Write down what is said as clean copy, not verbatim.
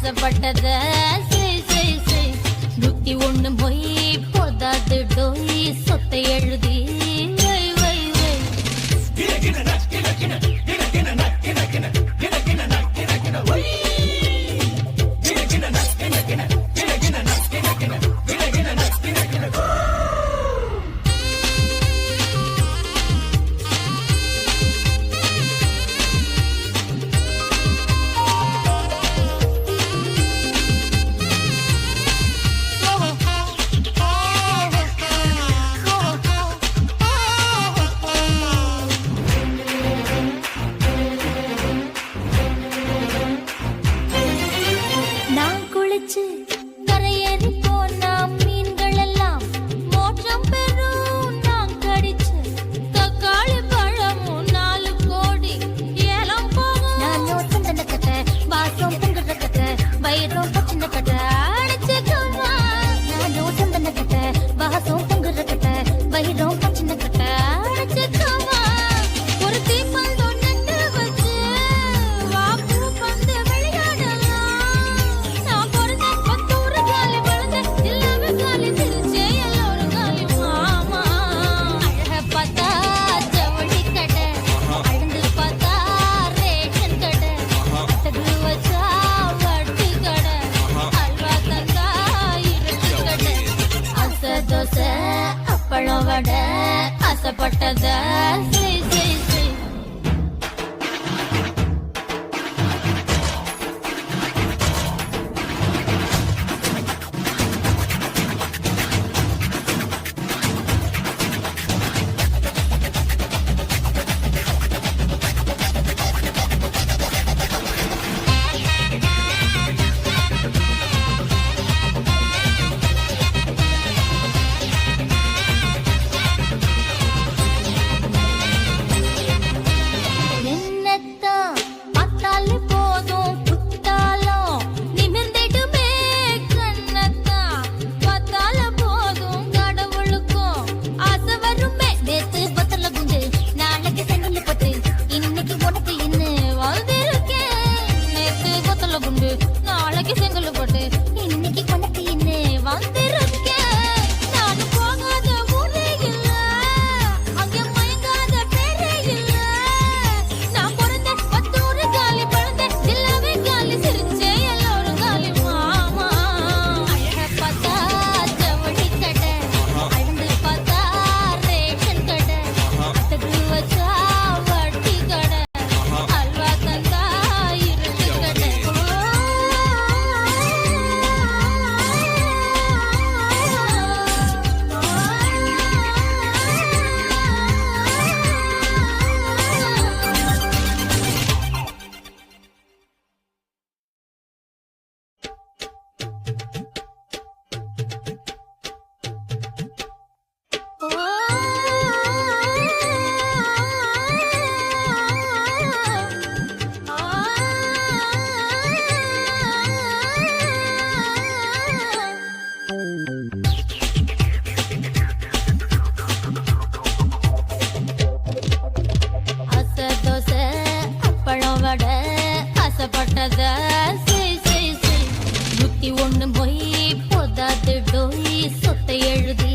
ஆசைப்பட்டத புத்தி ஒண்ணு போய் போதாது டோய் சொத்தை எழுதி வை வை வை கரையேறி போனா மீன்கள் எல்லாம் மோட்சம் பெறும். நான் கடிச்ச தக்காளி பழமும் 4 கோடி ஏலம் போகும். நான் சிந்தன கட்ட வாசம் பொங்குற கட்ட வயிறும் பச்சின கட்ட அடிச்சுக்கோமா. நான் சிந்தன கட்ட வாசம் பொங்குற கட்ட வயிறும் பச்சின கட்ட அடிச்சுக்கோமா. ஒரு தீப்பல் நட்டு வச்சு வாக்கு பந்து விளையாடலாம். நான் பிறந்த பத்தூறு காலி வளர்ந்த எல்லாமே காலி சிரிச்சே எல்லோரும் காலி மாமா. அழக பார்த்தா ஜவுளி கடை, அழுந்து பார்த்தா ரேஷன் கடை, தகு வச்சா வட்டி கடை, அல்வா தந்தா இருட்டு கடை. அசை தோசை அப்பளம் வடை ஆசைப்பட்டத செய் செய் செய். என்னத்தான் பார்த்தாலே போதும் புத்தாலம் நிமிர்ந்திடுமே. கண்ணத்தான் பார்த்தாலே போதும் கடவுளுக்கும் ஆசை வருமே. நேத்து பத்தல குண்டு நாளைக்கு செங்கல் பட்டு இன்னைக்கு உனக்கு என்ன வாழ்ந்திருக்கேன். நேத்து பத்தல குண்டு நாளைக்கு செங்கல் பட்டு இன்னைக்கு உனக்கு என்ன வாழ்ந்திருக்கேன். நானும் போகாத ஊரே இல்ல, அங்கே மயங்காத பேரே இல்ல. நான் பிறந்த பத்தூறு காலி பழந்த எல்லாமே காலி சிரிச்சே எல்லோரும் காலி மாமா. அழக பார்த்தா ஜவுளி கடை, அழுந்து பார்த்தா ரேஷன் கடை, தகு வச்சா வட்டி கடை, அல்வா தந்தா இருட்டு கடை. அசை தோசை அப்பளம் வடை ஆசைப்பட்டத செய் செய் செய். புத்தி ஒண்ணு போய் போதாது டோய் சொத்தை எழுதி